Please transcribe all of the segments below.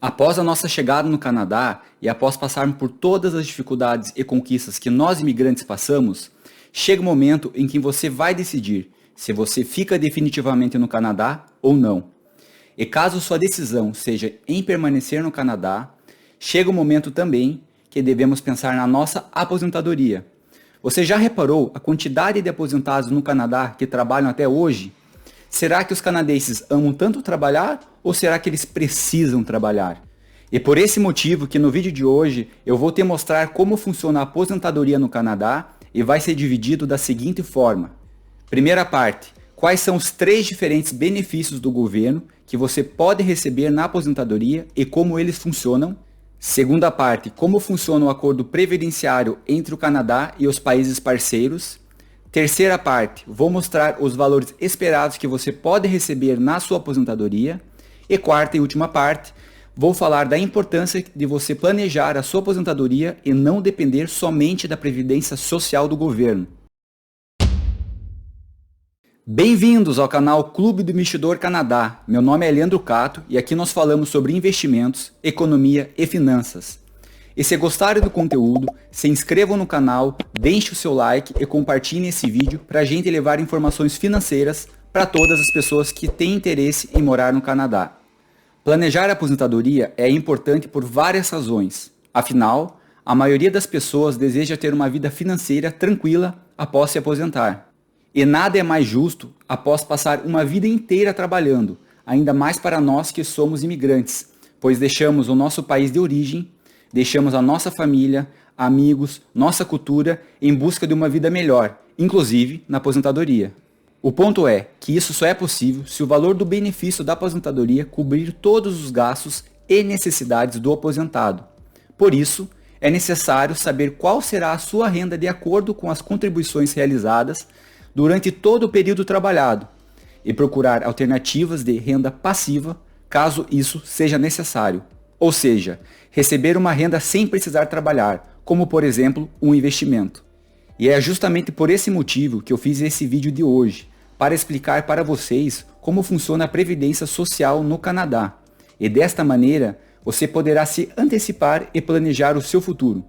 Após a nossa chegada no Canadá e após passarmos por todas as dificuldades e conquistas que nós imigrantes passamos, chega o momento em que você vai decidir se você fica definitivamente no Canadá ou não. E caso sua decisão seja em permanecer no Canadá, chega o momento também que devemos pensar na nossa aposentadoria. Você já reparou a quantidade de aposentados no Canadá que trabalham até hoje? Será que os canadenses amam tanto trabalhar ou será que eles precisam trabalhar? E por esse motivo que no vídeo de hoje eu vou te mostrar como funciona a aposentadoria no Canadá e vai ser dividido da seguinte forma. Primeira parte, quais são os 3 diferentes benefícios do governo que você pode receber na aposentadoria e como eles funcionam. Segunda parte, como funciona o acordo previdenciário entre o Canadá e os países parceiros. Terceira parte, vou mostrar os valores esperados que você pode receber na sua aposentadoria. E quarta e última parte, vou falar da importância de você planejar a sua aposentadoria e não depender somente da previdência social do governo. Bem-vindos ao canal Clube do Investidor Canadá. Meu nome é Leandro Cato e aqui nós falamos sobre investimentos, economia e finanças. E se gostarem do conteúdo, se inscrevam no canal, deixem o seu like e compartilhem esse vídeo para a gente levar informações financeiras para todas as pessoas que têm interesse em morar no Canadá. Planejar a aposentadoria é importante por várias razões. Afinal, a maioria das pessoas deseja ter uma vida financeira tranquila após se aposentar. E nada é mais justo após passar uma vida inteira trabalhando, ainda mais para nós que somos imigrantes, pois deixamos o nosso país de origem, deixamos a nossa família, amigos, nossa cultura em busca de uma vida melhor, inclusive na aposentadoria. O ponto é que isso só é possível se o valor do benefício da aposentadoria cobrir todos os gastos e necessidades do aposentado. Por isso, é necessário saber qual será a sua renda de acordo com as contribuições realizadas durante todo o período trabalhado e procurar alternativas de renda passiva caso isso seja necessário. Ou seja, receber uma renda sem precisar trabalhar, como por exemplo um investimento. E é justamente por esse motivo que eu fiz esse vídeo de hoje, para explicar para vocês como funciona a previdência social no Canadá. E desta maneira, você poderá se antecipar e planejar o seu futuro.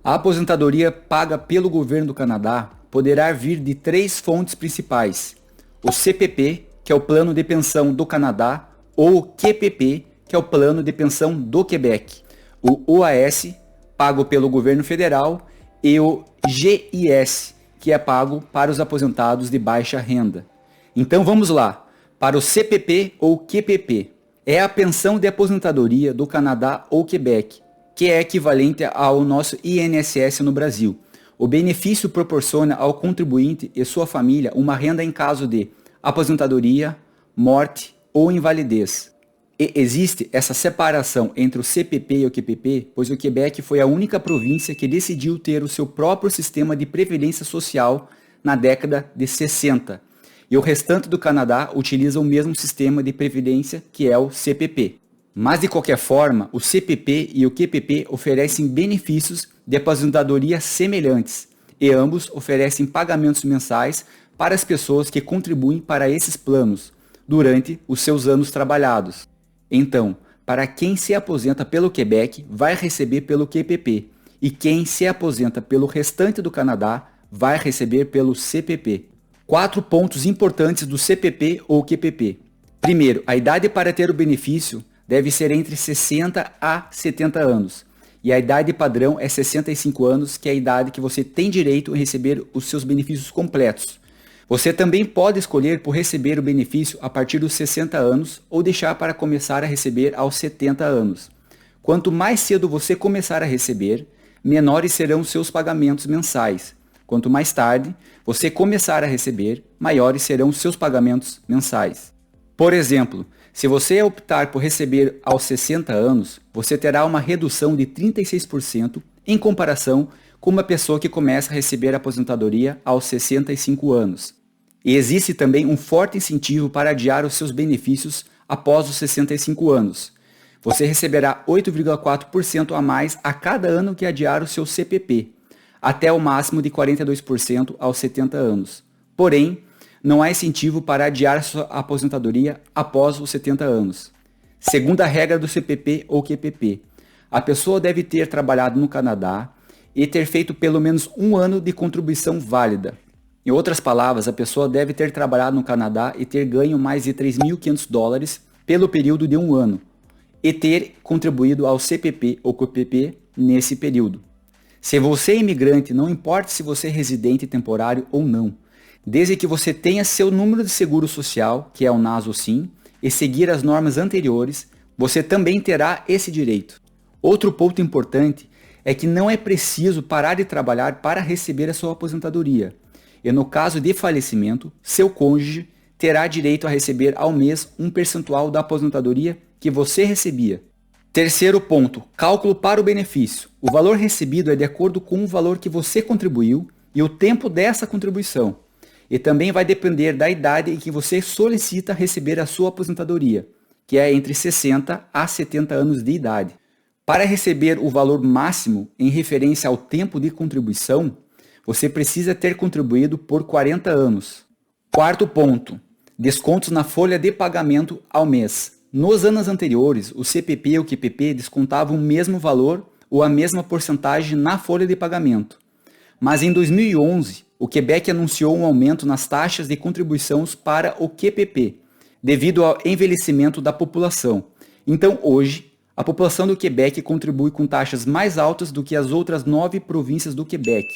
A aposentadoria paga pelo governo do Canadá poderá vir de 3 fontes principais. O CPP, que é o Plano de Pensão do Canadá, ou o QPP, que é o Plano de Pensão do Quebec. O OAS, pago pelo governo federal, e o GIS, que é pago para os aposentados de baixa renda. Então vamos lá, para o CPP ou QPP. É a pensão de aposentadoria do Canadá ou Quebec, que é equivalente ao nosso INSS no Brasil. O benefício proporciona ao contribuinte e sua família uma renda em caso de aposentadoria, morte ou invalidez. E existe essa separação entre o CPP e o QPP, pois o Quebec foi a única província que decidiu ter o seu próprio sistema de previdência social na década de 60. E o restante do Canadá utiliza o mesmo sistema de previdência que é o CPP. Mas de qualquer forma, o CPP e o QPP oferecem benefícios de aposentadoria semelhantes e ambos oferecem pagamentos mensais para as pessoas que contribuem para esses planos durante os seus anos trabalhados. Então, para quem se aposenta pelo Quebec, vai receber pelo QPP, e quem se aposenta pelo restante do Canadá, vai receber pelo CPP. 4 pontos importantes do CPP ou QPP. Primeiro, a idade para ter o benefício deve ser entre 60 a 70 anos, e a idade padrão é 65 anos, que é a idade que você tem direito a receber os seus benefícios completos. Você também pode escolher por receber o benefício a partir dos 60 anos ou deixar para começar a receber aos 70 anos. Quanto mais cedo você começar a receber, menores serão os seus pagamentos mensais. Quanto mais tarde você começar a receber, maiores serão os seus pagamentos mensais. Por exemplo, se você optar por receber aos 60 anos, você terá uma redução de 36% em comparação com uma pessoa que começa a receber a aposentadoria aos 65 anos. E existe também um forte incentivo para adiar os seus benefícios após os 65 anos. Você receberá 8,4% a mais a cada ano que adiar o seu CPP, até o máximo de 42% aos 70 anos. Porém, não há incentivo para adiar sua aposentadoria após os 70 anos. Segunda regra do CPP ou QPP. A pessoa deve ter trabalhado no Canadá e ter feito pelo menos um ano de contribuição válida. Em outras palavras, a pessoa deve ter trabalhado no Canadá e ter ganho mais de $3.500 pelo período de um ano e ter contribuído ao CPP ou QPP nesse período. Se você é imigrante, não importa se você é residente temporário ou não, desde que você tenha seu número de seguro social, que é o NAS ou SIM, e seguir as normas anteriores, você também terá esse direito. Outro ponto importante é que não é preciso parar de trabalhar para receber a sua aposentadoria. E no caso de falecimento, seu cônjuge terá direito a receber ao mês um percentual da aposentadoria que você recebia. Terceiro ponto, cálculo para o benefício. O valor recebido é de acordo com o valor que você contribuiu e o tempo dessa contribuição. E também vai depender da idade em que você solicita receber a sua aposentadoria, que é entre 60 a 70 anos de idade. Para receber o valor máximo em referência ao tempo de contribuição, você precisa ter contribuído por 40 anos. Quarto ponto, descontos na folha de pagamento ao mês. Nos anos anteriores, o CPP e o QPP descontavam o mesmo valor ou a mesma porcentagem na folha de pagamento. Mas em 2011, o Quebec anunciou um aumento nas taxas de contribuições para o QPP, devido ao envelhecimento da população. Então, hoje, a população do Quebec contribui com taxas mais altas do que as outras 9 províncias do Quebec,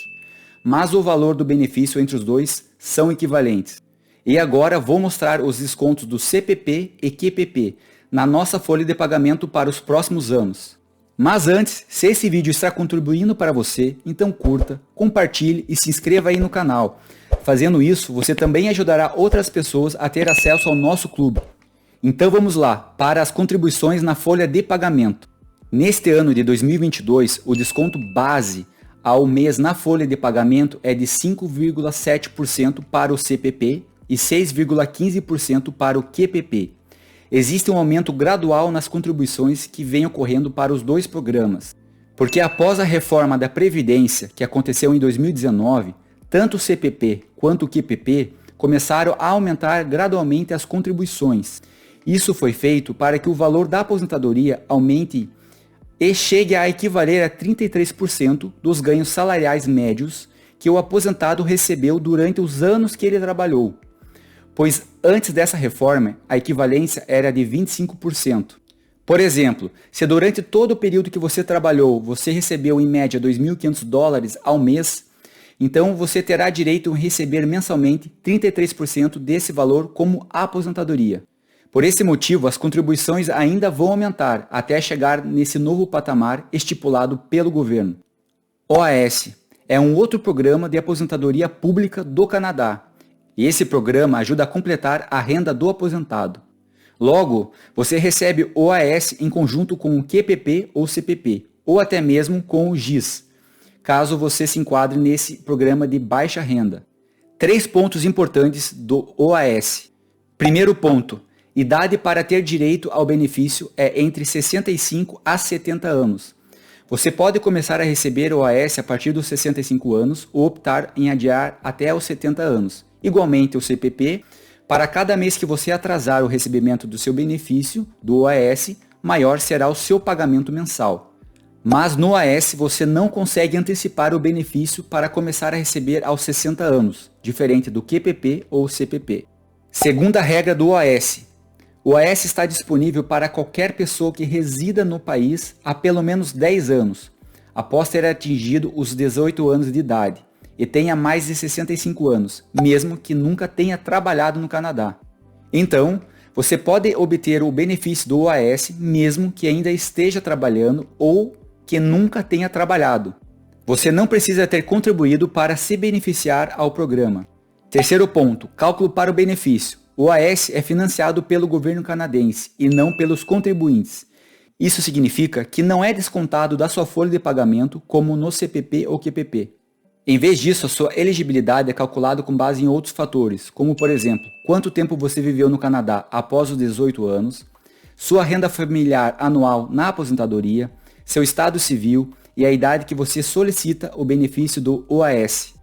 mas o valor do benefício entre os dois são equivalentes. E agora vou mostrar os descontos do CPP e QPP na nossa folha de pagamento para os próximos anos. Mas antes, se esse vídeo está contribuindo para você, então curta, compartilhe e se inscreva aí no canal. Fazendo isso, você também ajudará outras pessoas a ter acesso ao nosso clube. Então vamos lá, para as contribuições na folha de pagamento. Neste ano de 2022, o desconto base ao mês na folha de pagamento é de 5,7% para o CPP e 6,15% para o QPP. Existe um aumento gradual nas contribuições que vem ocorrendo para os dois programas, porque após a reforma da Previdência, que aconteceu em 2019, tanto o CPP quanto o QPP começaram a aumentar gradualmente as contribuições. Isso foi feito para que o valor da aposentadoria aumente e chegue a equivaler a 33% dos ganhos salariais médios que o aposentado recebeu durante os anos que ele trabalhou. Pois antes dessa reforma, a equivalência era de 25%. Por exemplo, se durante todo o período que você trabalhou, você recebeu em média $2.500 ao mês, então você terá direito a receber mensalmente 33% desse valor como aposentadoria. Por esse motivo, as contribuições ainda vão aumentar até chegar nesse novo patamar estipulado pelo governo. OAS é um outro programa de aposentadoria pública do Canadá. E esse programa ajuda a completar a renda do aposentado. Logo, você recebe o OAS em conjunto com o QPP ou CPP, ou até mesmo com o GIS, caso você se enquadre nesse programa de baixa renda. 3 pontos importantes do OAS. Primeiro ponto, idade para ter direito ao benefício é entre 65 a 70 anos. Você pode começar a receber o OAS a partir dos 65 anos ou optar em adiar até os 70 anos. Igualmente o CPP, para cada mês que você atrasar o recebimento do seu benefício do OAS, maior será o seu pagamento mensal. Mas no OAS você não consegue antecipar o benefício para começar a receber aos 60 anos, diferente do QPP ou CPP. Segunda regra do OAS. O OAS está disponível para qualquer pessoa que resida no país há pelo menos 10 anos, após ter atingido os 18 anos de idade. E tenha mais de 65 anos, mesmo que nunca tenha trabalhado no Canadá. Então, você pode obter o benefício do OAS mesmo que ainda esteja trabalhando ou que nunca tenha trabalhado. Você não precisa ter contribuído para se beneficiar ao programa. Terceiro ponto, cálculo para o benefício. O OAS é financiado pelo governo canadense e não pelos contribuintes. Isso significa que não é descontado da sua folha de pagamento como no CPP ou QPP. Em vez disso, a sua elegibilidade é calculada com base em outros fatores, como por exemplo, quanto tempo você viveu no Canadá após os 18 anos, sua renda familiar anual na aposentadoria, seu estado civil e a idade que você solicita o benefício do OAS.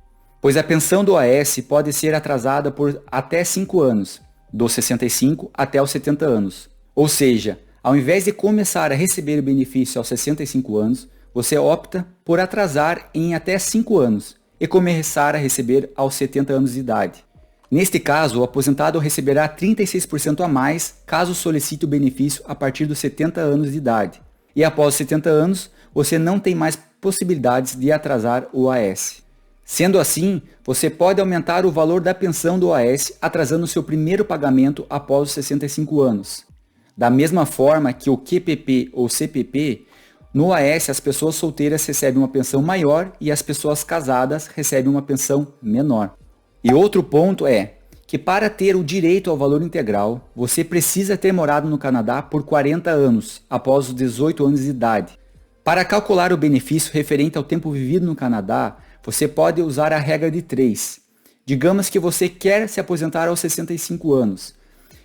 Pois a pensão do OAS pode ser atrasada por até 5 anos, dos 65 até os 70 anos. Ou seja, Ao invés de começar a receber o benefício aos 65 anos, você opta por atrasar em até 5 anos e começar a receber aos 70 anos de idade. Neste caso, o aposentado receberá 36% a mais caso solicite o benefício a partir dos 70 anos de idade. E após os 70 anos, você não tem mais possibilidades de atrasar o OAS. Sendo assim, você pode aumentar o valor da pensão do OAS atrasando seu primeiro pagamento após os 65 anos. Da mesma forma que o QPP ou CPP, no OAS as pessoas solteiras recebem uma pensão maior e as pessoas casadas recebem uma pensão menor. E outro ponto é que para ter o direito ao valor integral, você precisa ter morado no Canadá por 40 anos, após os 18 anos de idade. Para calcular o benefício referente ao tempo vivido no Canadá, você pode usar a regra de 3. Digamos que você quer se aposentar aos 65 anos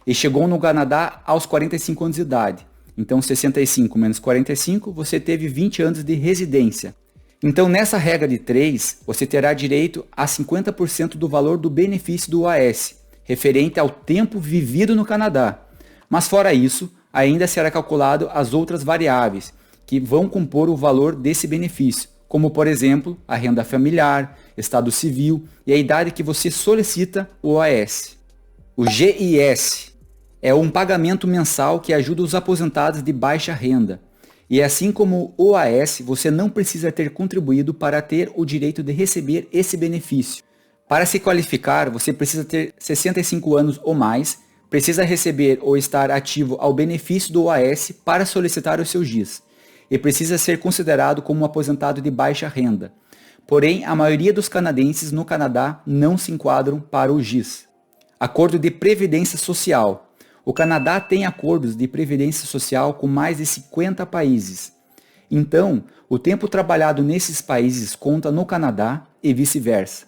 e chegou no Canadá aos 45 anos de idade. Então 65 menos 45, você teve 20 anos de residência. Então nessa regra de 3, você terá direito a 50% do valor do benefício do OAS, referente ao tempo vivido no Canadá. Mas fora isso, ainda será calculado as outras variáveis, que vão compor o valor desse benefício, como por exemplo, a renda familiar, estado civil e a idade que você solicita o OAS. O GIS é um pagamento mensal que ajuda os aposentados de baixa renda. E assim como o OAS, você não precisa ter contribuído para ter o direito de receber esse benefício. Para se qualificar, você precisa ter 65 anos ou mais, precisa receber ou estar ativo ao benefício do OAS para solicitar o seu GIS, e precisa ser considerado como um aposentado de baixa renda. Porém, a maioria dos canadenses no Canadá não se enquadram para o GIS. Acordo de Previdência Social. O Canadá tem acordos de previdência social com mais de 50 países. Então, o tempo trabalhado nesses países conta no Canadá e vice-versa.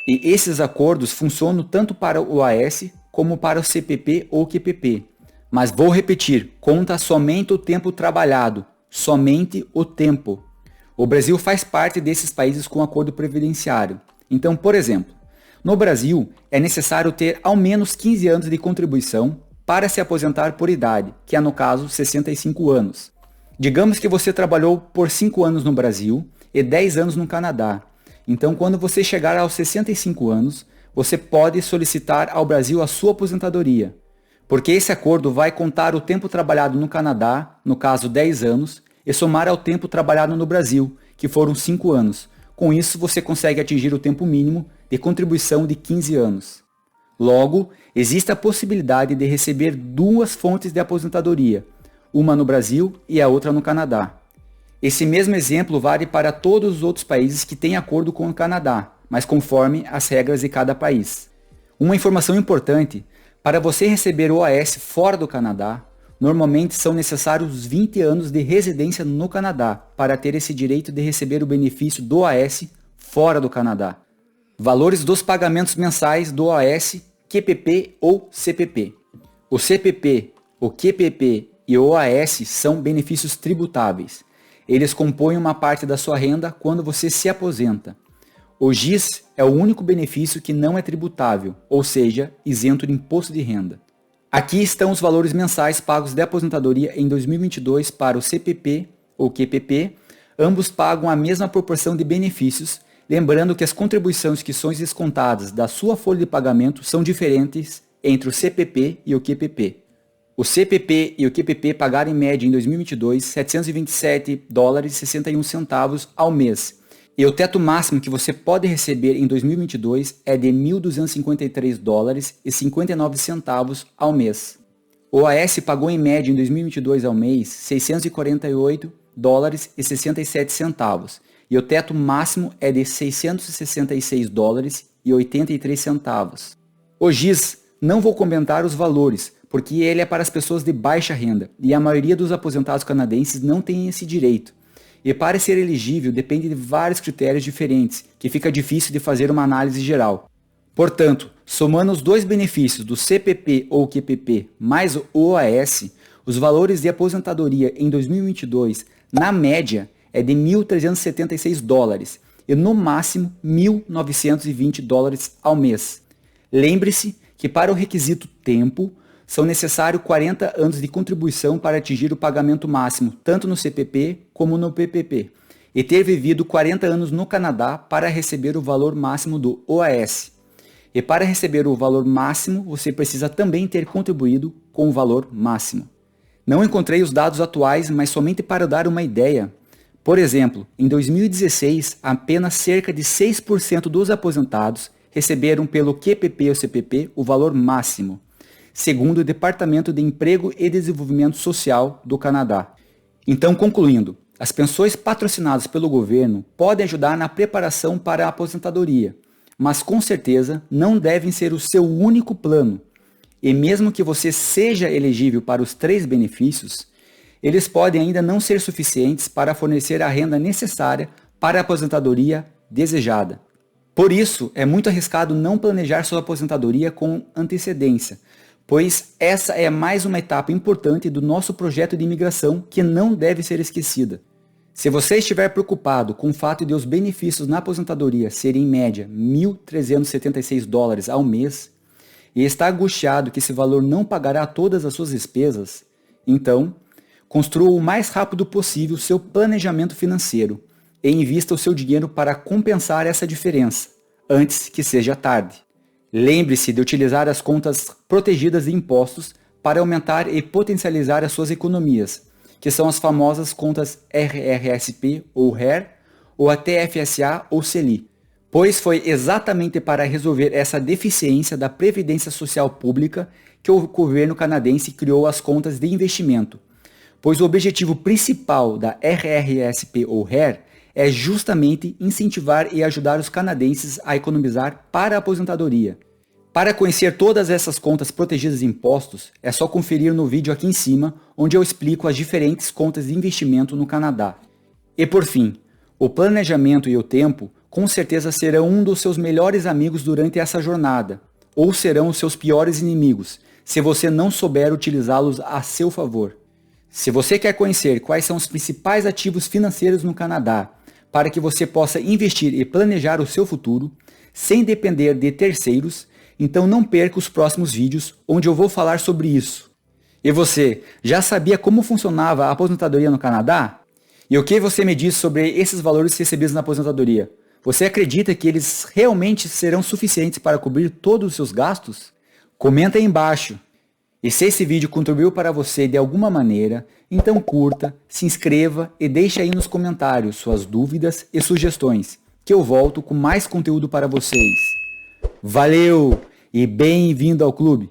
E esses acordos funcionam tanto para o OAS como para o CPP ou QPP. Mas vou repetir, conta somente o tempo trabalhado, somente o tempo. O Brasil faz parte desses países com acordo previdenciário. Então, por exemplo, no Brasil é necessário ter ao menos 15 anos de contribuição para se aposentar por idade, que é no caso 65 anos. Digamos que você trabalhou por 5 anos no Brasil e 10 anos no Canadá. Então, quando você chegar aos 65 anos, você pode solicitar ao Brasil a sua aposentadoria, porque esse acordo vai contar o tempo trabalhado no Canadá, no caso 10 anos, e somar ao tempo trabalhado no Brasil, que foram 5 anos. Com isso, você consegue atingir o tempo mínimo de contribuição de 15 anos. Logo, existe a possibilidade de receber duas fontes de aposentadoria, uma no Brasil e a outra no Canadá. Esse mesmo exemplo vale para todos os outros países que têm acordo com o Canadá, mas conforme as regras de cada país. Uma informação importante, para você receber o OAS fora do Canadá, normalmente são necessários 20 anos de residência no Canadá para ter esse direito de receber o benefício do OAS fora do Canadá. Valores dos pagamentos mensais do OAS, QPP ou CPP. O CPP, o QPP e o OAS são benefícios tributáveis. Eles compõem uma parte da sua renda quando você se aposenta. O GIS é o único benefício que não é tributável, ou seja, isento de imposto de renda. Aqui estão os valores mensais pagos de aposentadoria em 2022 para o CPP ou QPP. Ambos pagam a mesma proporção de benefícios, lembrando que as contribuições que são descontadas da sua folha de pagamento são diferentes entre o CPP e o QPP. O CPP e o QPP pagaram em média em 2022 $727,61 ao mês. E o teto máximo que você pode receber em 2022 é de $1.253,59 ao mês. O OAS pagou em média em 2022 ao mês $648,67 e o teto máximo é de $666,83. O GIS, não vou comentar os valores, porque ele é para as pessoas de baixa renda e a maioria dos aposentados canadenses não tem esse direito. E para ser elegível depende de vários critérios diferentes, que fica difícil de fazer uma análise geral. Portanto, somando os dois benefícios do CPP ou QPP mais o OAS, os valores de aposentadoria em 2022, na média, é de $1.376 e no máximo $1.920 ao mês. Lembre-se que para o requisito tempo, são necessários 40 anos de contribuição para atingir o pagamento máximo, tanto no CPP como no PPP, e ter vivido 40 anos no Canadá para receber o valor máximo do OAS. E para receber o valor máximo, você precisa também ter contribuído com o valor máximo. Não encontrei os dados atuais, mas somente para dar uma ideia. Por exemplo, em 2016, apenas cerca de 6% dos aposentados receberam pelo QPP ou CPP o valor máximo, segundo o Departamento de Emprego e Desenvolvimento Social do Canadá. Então, concluindo, as pensões patrocinadas pelo governo podem ajudar na preparação para a aposentadoria, mas com certeza não devem ser o seu único plano. E mesmo que você seja elegível para os 3 benefícios, eles podem ainda não ser suficientes para fornecer a renda necessária para a aposentadoria desejada. Por isso, é muito arriscado não planejar sua aposentadoria com antecedência, pois essa é mais uma etapa importante do nosso projeto de imigração que não deve ser esquecida. Se você estiver preocupado com o fato de os benefícios na aposentadoria serem em média $1.376 ao mês e está angustiado que esse valor não pagará todas as suas despesas, então, construa o mais rápido possível seu planejamento financeiro e invista o seu dinheiro para compensar essa diferença, antes que seja tarde. Lembre-se de utilizar as contas protegidas de impostos para aumentar e potencializar as suas economias, que são as famosas contas RRSP ou RER, ou a TFSA ou CELI, pois foi exatamente para resolver essa deficiência da Previdência Social Pública que o governo canadense criou as contas de investimento, pois o objetivo principal da RRSP ou RER é justamente incentivar e ajudar os canadenses a economizar para a aposentadoria. Para conhecer todas essas contas protegidas de impostos, é só conferir no vídeo aqui em cima, onde eu explico as diferentes contas de investimento no Canadá. E por fim, o planejamento e o tempo com certeza serão um dos seus melhores amigos durante essa jornada, ou serão os seus piores inimigos, se você não souber utilizá-los a seu favor. Se você quer conhecer quais são os principais ativos financeiros no Canadá, para que você possa investir e planejar o seu futuro, sem depender de terceiros, então não perca os próximos vídeos, onde eu vou falar sobre isso. E você, já sabia como funcionava a aposentadoria no Canadá? E o que você me diz sobre esses valores recebidos na aposentadoria? Você acredita que eles realmente serão suficientes para cobrir todos os seus gastos? Comenta aí embaixo. E se esse vídeo contribuiu para você de alguma maneira, então curta, se inscreva e deixe aí nos comentários suas dúvidas e sugestões, que eu volto com mais conteúdo para vocês. Valeu e bem-vindo ao clube!